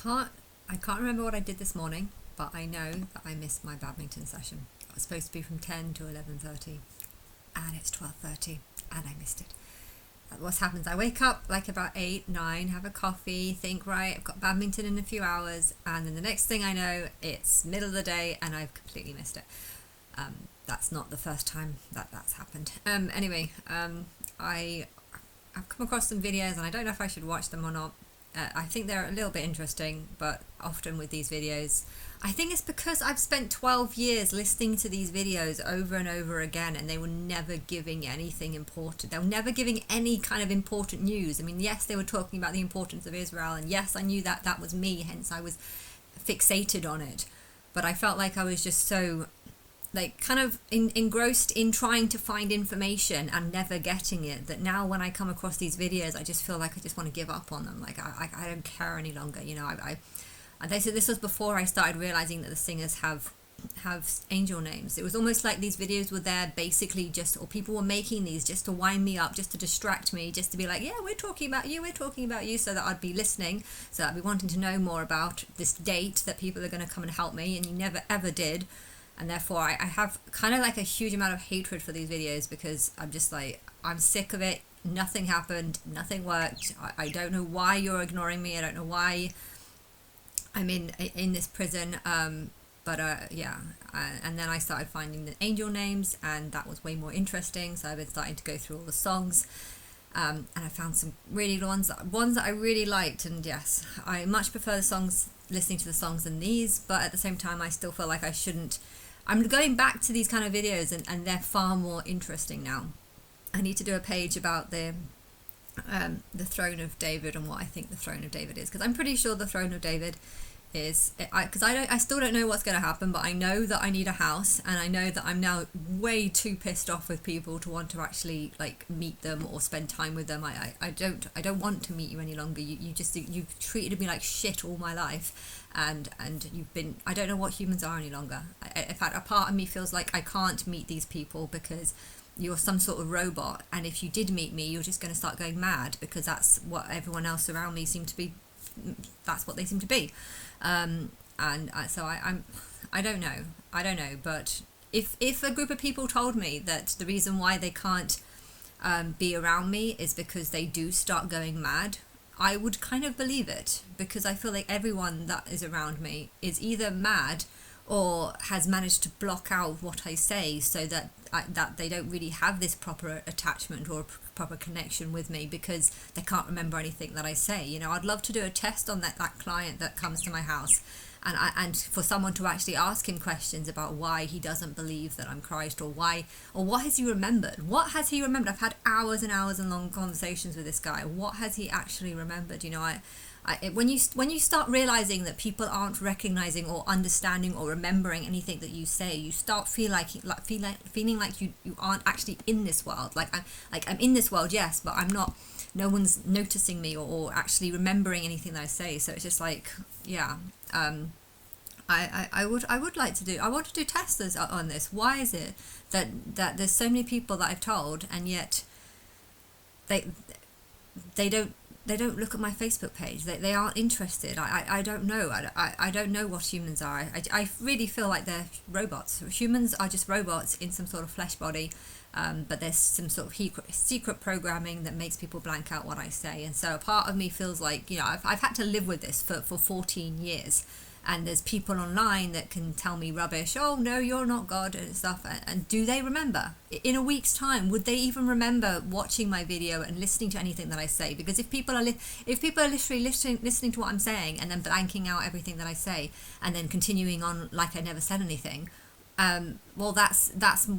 can't remember what I did this morning, but I know that I missed my badminton session. It was supposed to be from 10 to 11:30, and it's 12:30, and I missed it. What happens? I wake up like about 8, 9, have a coffee, think, right, I've got badminton in a few hours, and then the next thing I know, it's middle of the day, and I've completely missed it. That's not the first time that's happened. Anyway, I've come across some videos, and I don't know if I should watch them or not. I think they're a little bit interesting, but often with these videos, I think it's because I've spent 12 years listening to these videos over and over again, and they were never giving anything important. They were never giving any kind of important news. I mean, yes, they were talking about the importance of Israel, and yes, I knew that that was me, hence I was fixated on it. But I felt like I was just so kind of engrossed in trying to find information and never getting it, that now when I come across these videos, I just feel like I just want to give up on them. Like I don't care any longer. They said this was before I started realizing that the singers have angel names. It was almost like these videos were there basically or people were making these just to wind me up, just to distract me, just to be like, yeah, we're talking about you, so that I'd be listening, so I'd be wanting to know more about this date that people are going to come and help me, and you never ever did. And therefore I have kind of like a huge amount of hatred for these videos, because I'm just like, I'm sick of it. Nothing happened, nothing worked. I don't know why you're ignoring me. I don't know why I'm in this prison. And then I started finding the angel names, and that was way more interesting. So I've been starting to go through all the songs, and I found some really ones that I really liked. And yes, I much prefer listening to the songs than these, but at the same time I still feel like I shouldn't. I'm going back to these kind of videos, and they're far more interesting now. I need to do a page about the throne of David and what I think the throne of David is, because I'm pretty sure the throne of David is, because I still don't know what's going to happen, but I know that I need a house, and I know that I'm now way too pissed off with people to want to actually like meet them or spend time with them. I don't want to meet you any longer. You've treated me like shit all my life, and I don't know what humans are any longer. In fact, a part of me feels like I can't meet these people because you're some sort of robot, and if you did meet me, you're just going to start going mad, because that's what everyone else around me seem to be. That's what they seem to be. So I don't know, but if a group of people told me that the reason why they can't be around me is because they do start going mad, I would kind of believe it, because I feel like everyone that is around me is either mad or has managed to block out what I say, so that they don't really have this proper attachment or proper connection with me, because they can't remember anything that I say. I'd love to do a test on that client that comes to my house, and for someone to actually ask him questions about why he doesn't believe that I'm Christ, or what has he remembered? What has he remembered? I've had hours and hours and long conversations with this guy. What has he actually remembered? When you start realizing that people aren't recognizing or understanding or remembering anything that you say, you start feeling like you aren't actually in this world. I'm in this world, yes, but I'm not. No one's noticing me or actually remembering anything that I say. So it's just like, yeah. I would like to do. I want to do tests on this. Why is it that there's so many people that I've told, and yet they don't look at my Facebook page. They aren't interested. I don't know. I don't know what humans are. I really feel like they're robots. Humans are just robots in some sort of flesh body, but there's some sort of secret programming that makes people blank out what I say. And so a part of me feels like, I've had to live with this for 14 years. And there's people online that can tell me rubbish. Oh, no, you're not God and stuff. And do they remember? In a week's time, would they even remember watching my video and listening to anything that I say? Because if people are literally listening to what I'm saying and then blanking out everything that I say and then continuing on like I never said anything, well, that's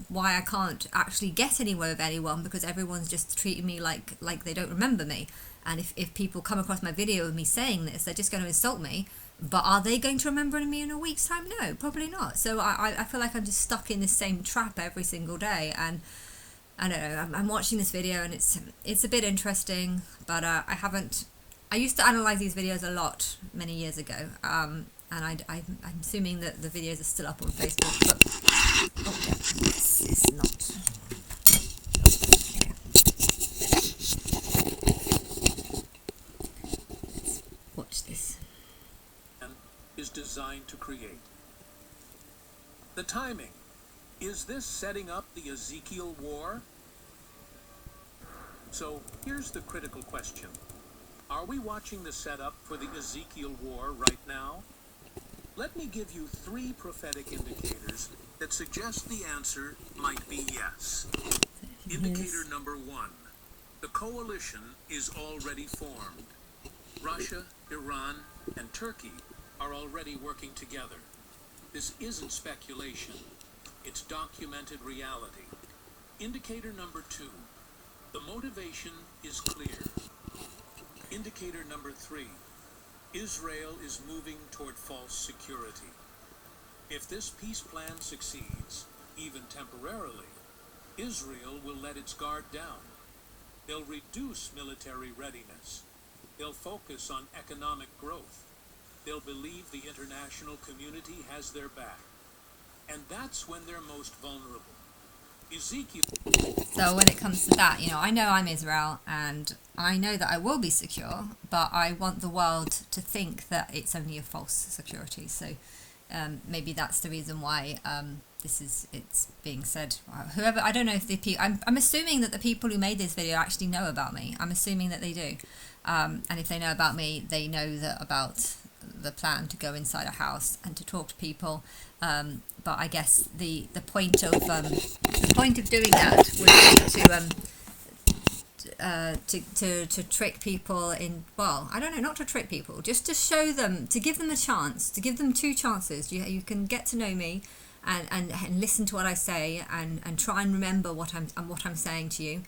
why I can't actually get anywhere with anyone, because everyone's just treating me like they don't remember me. And if people come across my video of me saying this, they're just going to insult me. But are they going to remember me in a week's time? No, probably not. So I feel like I'm just stuck in this same trap every single day. And I don't know, I'm watching this video, and it's a bit interesting, but I used to analyze these videos a lot many years ago. And I'm assuming that the videos are still up on Facebook. But, oh, yeah, this is not. Okay. Let's watch this. designed to create. The timing. Is this setting up the Ezekiel War? So here's the critical question. Are we watching the setup for the Ezekiel War right now? Let me give you 3 prophetic indicators that suggest the answer might be yes. Indicator number 1. The coalition is already formed. Russia, Iran, and Turkey are already working together. This isn't speculation. It's documented reality. Indicator number 2. The motivation is clear. Indicator number 3. Israel is moving toward false security. If this peace plan succeeds, even temporarily, Israel will let its guard down. They'll reduce military readiness. They'll focus on economic growth. They'll believe the international community has their back. And that's when they're most vulnerable. Ezekiel. So when it comes to that, I know I'm Israel and I know that I will be secure, but I want the world to think that it's only a false security. So maybe that's the reason why it's being said. Whoever, I don't know if I'm assuming that the people who made this video actually know about me. I'm assuming that they do. And if they know about me, they know that about the plan to go inside a house and to talk to people. But I guess the point of doing that would be to trick people in. Well, I don't know, not to trick people, just to show them, to give them a chance, to give them 2 chances. You can get to know me, and listen to what I say, and try and remember what I'm saying to you.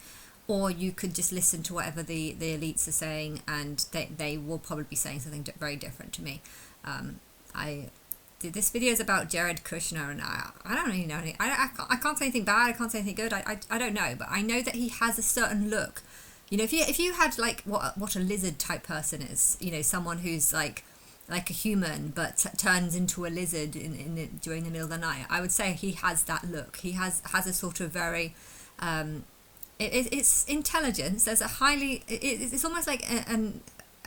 Or you could just listen to whatever the elites are saying, and they will probably be saying something very different to me. This video is about Jared Kushner, and I don't really know. I can't say anything bad. I can't say anything good. I don't know, but I know that he has a certain look. If you had like what a lizard type person is, someone who's like a human but turns into a lizard during the middle of the night, I would say he has that look. He has a sort of very it's intelligence. There's a highly it's almost like an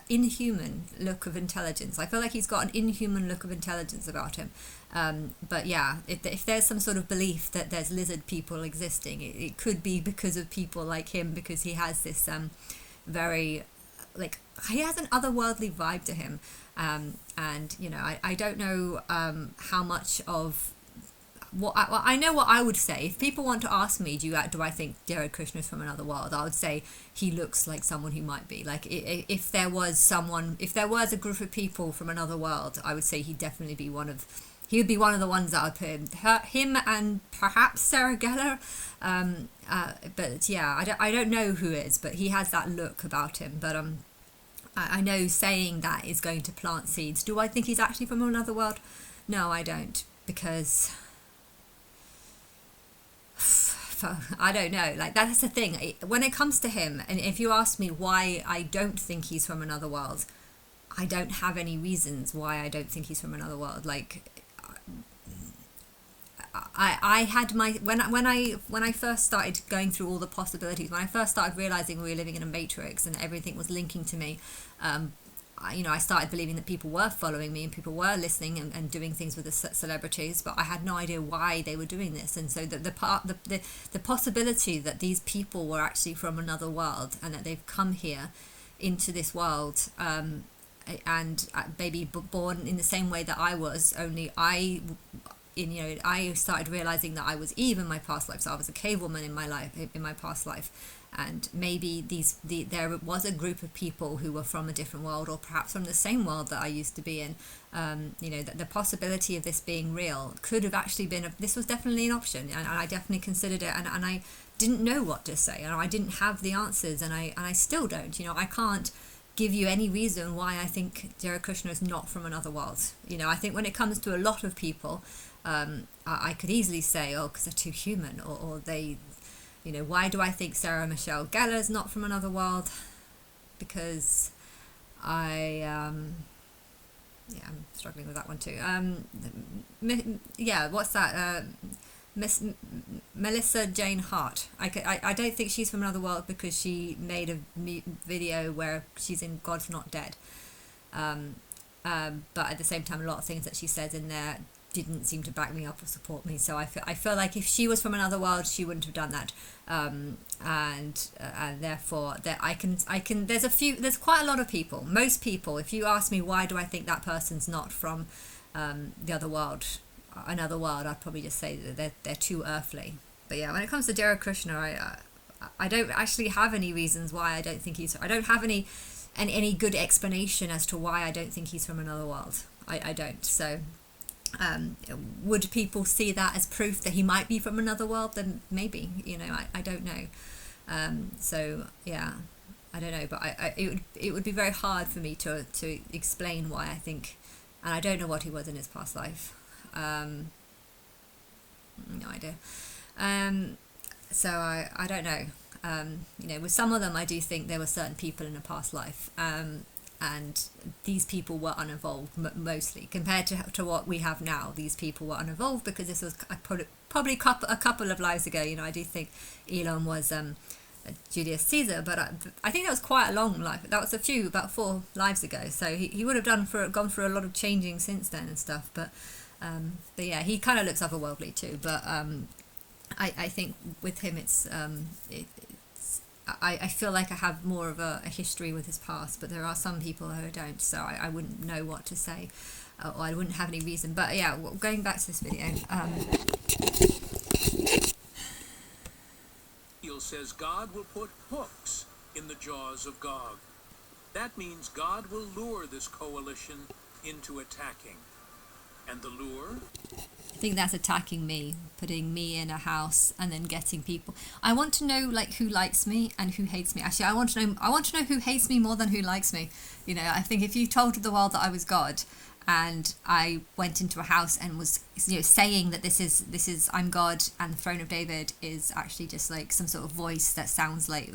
inhuman look of intelligence. I feel like he's got an inhuman look of intelligence about him. But yeah, if there's some sort of belief that there's lizard people existing, it could be because of people like him, because he has this very, like, he has an otherworldly vibe to him. And I don't know how much of I know what I would say. If people want to ask me, do I think Jared Kushner is from another world, I would say he looks like someone who might be. Like, if there was a group of people from another world, I would say he would be one of the ones that I'd put him and perhaps Sarah Gellar. But yeah, I don't know who is, but he has that look about him. But I know saying that is going to plant seeds. Do I think he's actually from another world? No, I don't, because I don't know. Like, that's the thing. When it comes to him, and if you ask me why I don't think he's from another world, I don't have any reasons why I don't think he's from another world. Like, I had my when I first started going through all the possibilities, when I first started realizing we were living in a matrix and everything was linking to me, I started believing that people were following me and people were listening and doing things with the celebrities, but I had no idea why they were doing this. And so the possibility that these people were actually from another world and that they've come here into this world, and maybe born in the same way that I was, only I started realizing that I was Eve in my past life, so I was a cave woman in my past life. And maybe there was a group of people who were from a different world, or perhaps from the same world that I used to be in. The possibility of this being real could have actually been this was definitely an option, and I definitely considered it, and I didn't know what to say, and I didn't have the answers, and I still don't. I can't give you any reason why I think Jared Kushner is not from another world. I think when it comes to a lot of people, I could easily say, oh, because they're too human, or they. Why do I think Sarah Michelle Gellar is not from another world? Because I'm struggling with that one too. What's that? Melissa Jane Hart. I don't think she's from another world because she made a video where she's in God's Not Dead. But at the same time, a lot of things that she says in there didn't seem to back me up or support me. So I feel like if she was from another world, she wouldn't have done that. And therefore, that I can. There's quite a lot of people. Most people, if you ask me why do I think that person's not from the other world, another world, I'd probably just say that they're too earthly. But yeah, when it comes to Dara Krishna, I don't actually have any reasons why I don't think he's. I don't have any good explanation as to why I don't think he's from another world. I don't. So, would people see that as proof that he might be from another world? Then maybe. I don't know. So yeah, I don't know. But it would be very hard for me to explain why I think, and I don't know what he was in his past life. No idea. So I don't know. With some of them, I do think there were certain people in a past life, and these people were uninvolved mostly compared to what we have now. These people were uninvolved because this was probably a couple of lives ago. I do think Elon was Julius Caesar, but I think that was quite a long life. That was about 4 lives ago. So he would have gone through a lot of changing since then and stuff. But yeah, he kind of looks otherworldly too. But I think with him, I feel like I have more of a history with his past, but there are some people who don't, so I wouldn't know what to say, or I wouldn't have any reason. But yeah, going back to this video. Ezekiel says God will put hooks in the jaws of Gog. That means God will lure this coalition into attacking. And the lure? I think that's attacking me, putting me in a house and then getting people. I want to know who likes me and who hates me. Actually, I want to know who hates me more than who likes me. I think if you told the world that I was God and I went into a house and was saying that this is I'm God and the throne of David is actually just like some sort of voice that sounds like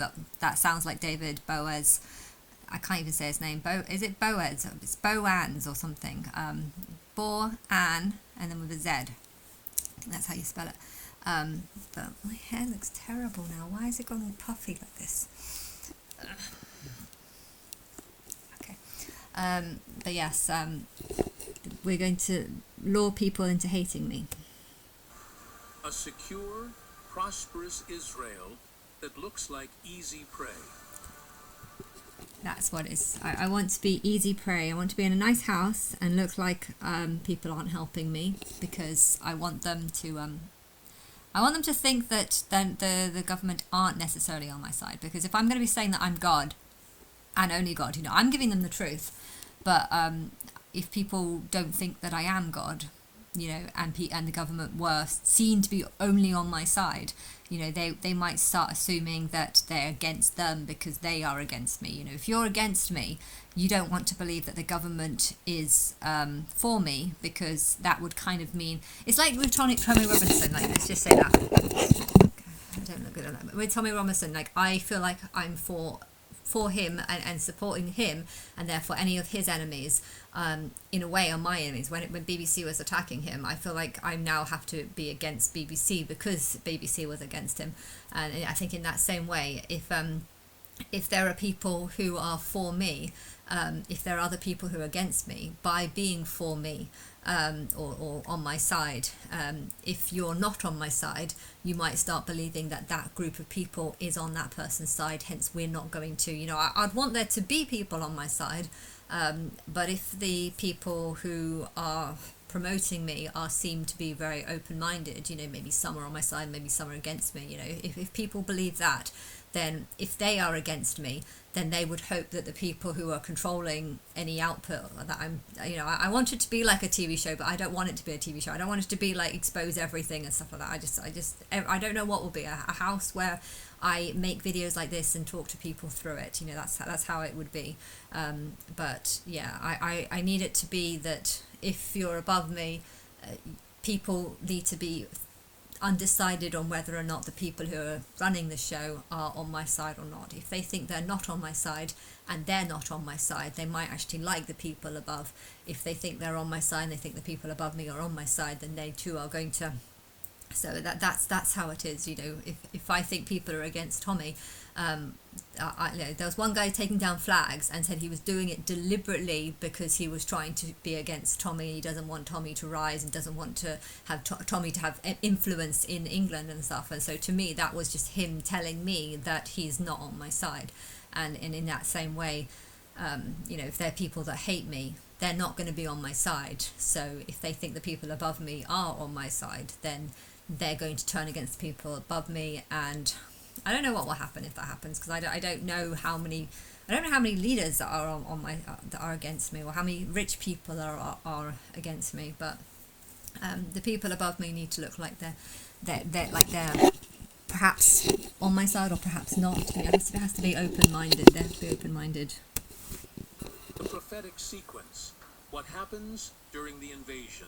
David Boaz. I can't even say his name. Is it Boaz? It's Boaz or something. Boan, and then with a Z. I think that's how you spell it. But my hair looks terrible now. Why has it gone all puffy like this? Okay. But yes, we're going to lure people into hating me. A secure, prosperous Israel that looks like easy prey. That's what it is. I want to be easy prey. I want to be in a nice house and look like people aren't helping me, because I want them to think that then the government aren't necessarily on my side. Because if I'm going to be saying that I'm God and only God, I'm giving them the truth. But if people don't think that I am God, and the government were seen to be only on my side, they might start assuming that they're against them because they are against me. If you're against me, you don't want to believe that the government is for me, because that would kind of mean it's like with Tommy Robinson. Let's just say that. I don't look good at that. But with Tommy Robinson, I feel like I'm for him and supporting him, and therefore any of his enemies in a way are my enemies. When BBC was attacking him, I feel like I now have to be against BBC because BBC was against him. And I think in that same way, if there are people who are for me, if there are other people who are against me, by being for me or on my side, if you're not on my side, you might start believing that group of people is on that person's side, hence we're not going to, I'd want there to be people on my side, but if the people who are promoting me seem to be very open-minded, maybe some are on my side, maybe some are against me, if people believe that, then if they are against me, then they would hope that the people who are controlling any output that I want it to be like a TV show, but I don't want it to be a TV show. I don't want it to be expose everything and stuff like that. I don't know what will be a house where I make videos like this and talk to people through it. That's how it would be. But yeah, I need it to be that if you're above me, people need to be undecided on whether or not the people who are running the show are on my side or not. If they think they're not on my side and they're not on my side, they might actually like the people above. If they think they're on my side and they think the people above me are on my side, then they too are going to. So that's how it is. If I think people are against Tommy, There was one guy taking down flags and said he was doing it deliberately because he was trying to be against Tommy. He doesn't want Tommy to rise and doesn't want to have Tommy to have influence in England and stuff. And so to me, that was just him telling me that he's not on my side. And in that same way, if there are people that hate me, they're not going to be on my side. So if they think the people above me are on my side, then they're going to turn against the people above me. And I don't know what will happen if that happens, because I don't know how many leaders that are on my that are against me, or how many rich people are against me. But the people above me need to look like they're perhaps on my side or perhaps not. It has to be open-minded. They have to be open-minded. The prophetic sequence. What happens during the invasion?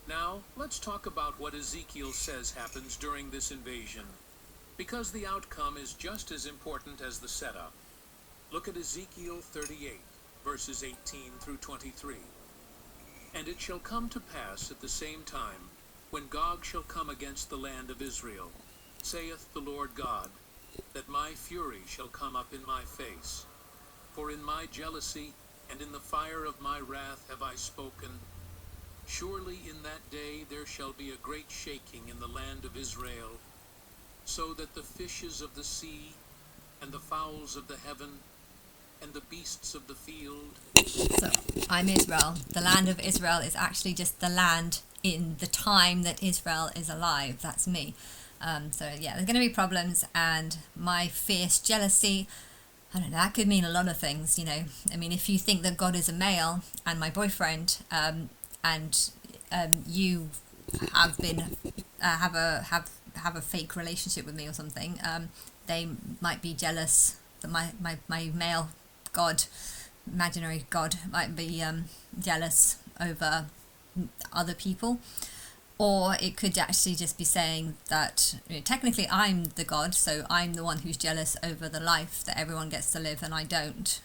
Now, let's talk about what Ezekiel says happens during this invasion, because the outcome is just as important as the setup. Look at Ezekiel 38, verses 18 through 23. And it shall come to pass at the same time, when Gog shall come against the land of Israel, saith the Lord God, that my fury shall come up in my face. For in my jealousy and in the fire of my wrath have I spoken. Surely in that day there shall be a great shaking in the land of Israel, so that the fishes of the sea, and the fowls of the heaven, and the beasts of the field. So, I'm Israel. The land of Israel is actually just the land in the time that Israel is alive. That's me. So yeah, there's going to be problems, and my fierce jealousy, I don't know, that could mean a lot of things, I mean, if you think that God is a male, and my boyfriend, and you have been have a fake relationship with me or something, they might be jealous that my male God, imaginary God, might be jealous over other people. Or it could actually just be saying that technically I'm the God, so I'm the one who's jealous over the life that everyone gets to live and I don't.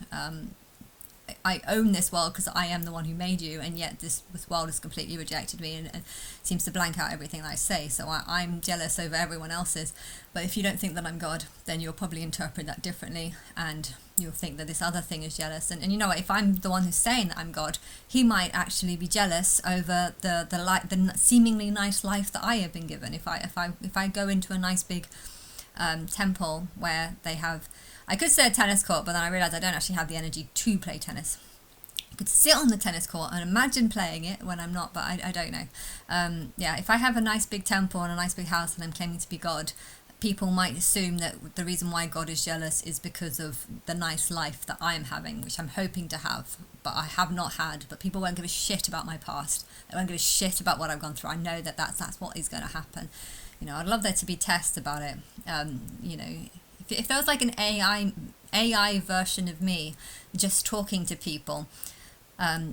I own this world because I am the one who made you, and yet this world has completely rejected me and seems to blank out everything that I say. So I'm jealous over everyone else's. But if you don't think that I'm God, then you'll probably interpret that differently, and you'll think that this other thing is jealous. And you know what? If I'm the one who's saying that I'm God, he might actually be jealous over the seemingly nice life that I have been given. If I go into a nice big temple where they have, I could say a tennis court, but then I realised I don't actually have the energy to play tennis. I could sit on the tennis court and imagine playing it when I'm not, but I don't know. If I have a nice big temple and a nice big house and I'm claiming to be God, people might assume that the reason why God is jealous is because of the nice life that I am having, which I'm hoping to have, but I have not had. But people won't give a shit about my past. They won't give a shit about what I've gone through. I know that that's what is going to happen. I'd love there to be tests about it. If there was like an AI version of me just talking to people,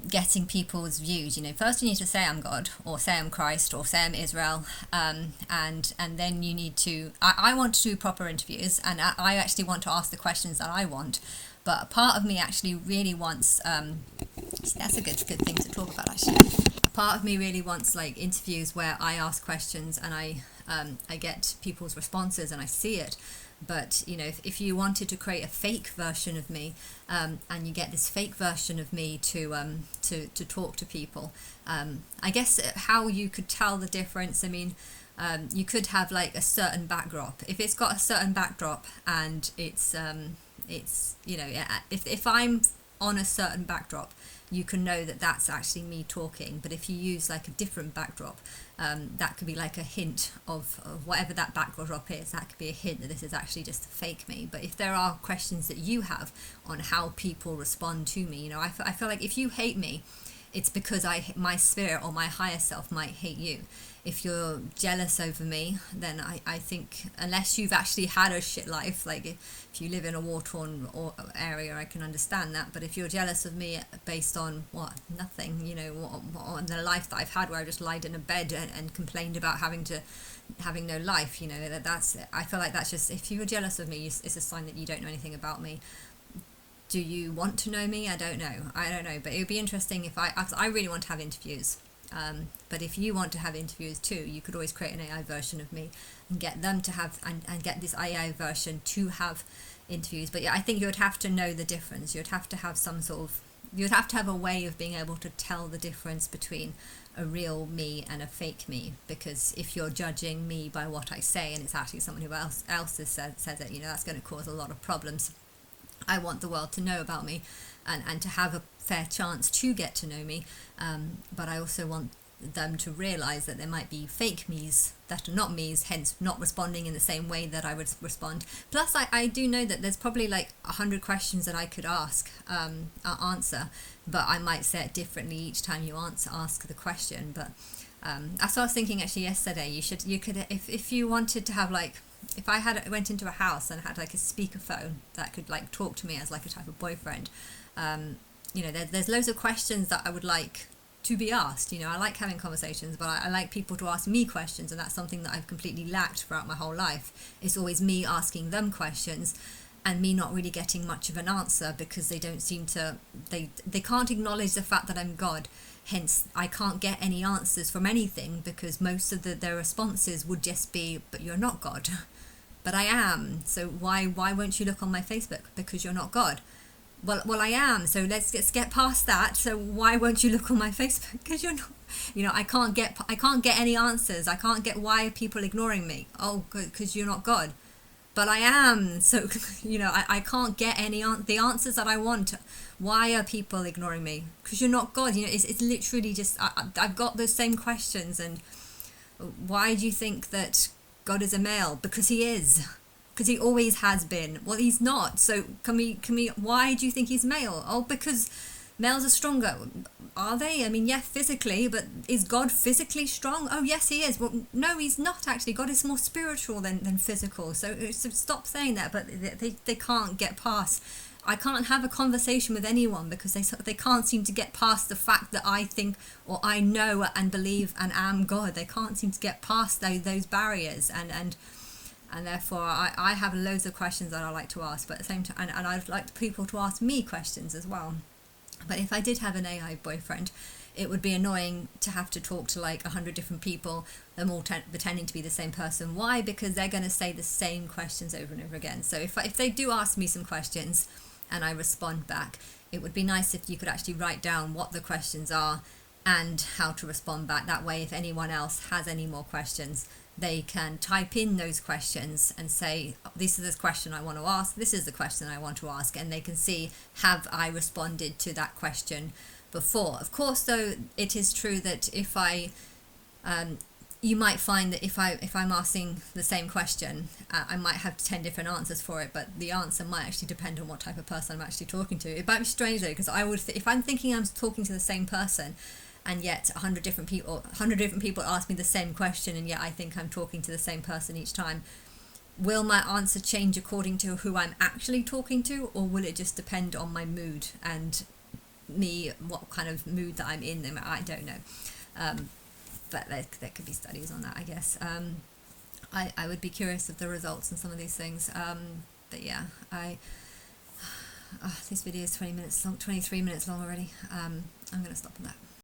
getting people's views, first you need to say I'm God, or say I'm Christ, or say I'm Israel, and then you need to, I want to do proper interviews, and I actually want to ask the questions that I want, but a part of me actually really wants, that's a good thing to talk about actually, a part of me really wants like interviews where I ask questions and I get people's responses and I see it. But if you wanted to create a fake version of me, and you get this fake version of me to talk to people, I guess how you could tell the difference. I mean, you could have like a certain backdrop. If it's got a certain backdrop and it's if I'm on a certain backdrop, you can know that that's actually me talking. But if you use like a different backdrop, that could be like a hint of whatever that backdrop is. That could be a hint that this is actually just a fake me. But if there are questions that you have on how people respond to me, I feel like if you hate me, it's because my spirit or my higher self might hate you. If you're jealous over me, then I think unless you've actually had a shit life, like if you live in a war-torn area, I can understand that. But if you're jealous of me based on nothing, on the life that I've had, where I just lied in a bed and complained about having no life, that's I feel like that's just, if you're jealous of me, it's a sign that you don't know anything about me. Do you want to know me? I don't know, but it would be interesting if I really want to have interviews. But if you want to have interviews too, you could always create an AI version of me and get them to have, and get this AI version to have interviews. But yeah, I think you would have to know the difference. You'd have to have some sort of, you'd have to have a way of being able to tell the difference between a real me and a fake me, because if you're judging me by what I say and it's actually someone who else has said it, that's going to cause a lot of problems. I want the world to know about me and to have a fair chance to get to know me, but I also want them to realize that there might be fake me's that are not me's, hence not responding in the same way that I would respond. Plus I do know that there's probably like 100 questions that I could answer, but I might say it differently each time you ask the question. But that's what I was thinking actually yesterday. You could if you wanted to have like, if I went into a house and had like a speakerphone that could like talk to me as like a type of boyfriend, there's loads of questions that I would like to be asked. I like having conversations, but I like people to ask me questions, and that's something that I've completely lacked throughout my whole life. It's always me asking them questions and me not really getting much of an answer, because they don't seem to, they can't acknowledge the fact that I'm God. Hence, I can't get any answers from anything, because most of their responses would just be, but you're not God. But I am. So why won't you look on my Facebook? Because you're not God. Well, I am. So let's get past that. So why won't you look on my Facebook? Because you're not. I can't get any answers. I can't get, why are people ignoring me? Oh, because you're not God. But I am. So I can't get the answers that I want. Why are people ignoring me? Because you're not God. It's literally just, I've got those same questions. And why do you think that God is a male? Because he is. Because he always has been. Well, he's not. So can we? Why do you think he's male? Oh, because males are stronger. Are they? I mean, yeah, physically, but is God physically strong? Oh, yes, he is. Well, no, he's not actually. God is more spiritual than physical. So stop saying that. But they can't get past. I can't have a conversation with anyone because they can't seem to get past the fact that I think, or I know and believe and am God. They can't seem to get past those barriers, and therefore I have loads of questions that I like to ask, but at the same time, and I'd like people to ask me questions as well. But if I did have an AI boyfriend, it would be annoying to have to talk to like 100 different people, them all pretending to be the same person. Why? Because they're going to say the same questions over and over again. So if they do ask me some questions and I respond back, it would be nice if you could actually write down what the questions are and how to respond back. That way, if anyone else has any more questions, they can type in those questions and say, this is the question I want to ask, this is the question I want to ask, and they can see, have I responded to that question before? Of course, though, it is true that if you might find that if I'm asking the same question, I might have 10 different answers for it, but the answer might actually depend on what type of person I'm actually talking to. It might be strange though, because I would, if I'm thinking I'm talking to the same person, and yet 100 different people ask me the same question, and yet I think I'm talking to the same person each time, will my answer change according to who I'm actually talking to, or will it just depend on my mood and me, what kind of mood that I'm in? I don't know. But there could be studies on that, I guess. I would be curious of the results on some of these things. But yeah, this video is 20 minutes long, 23 minutes long already. I'm going to stop on that.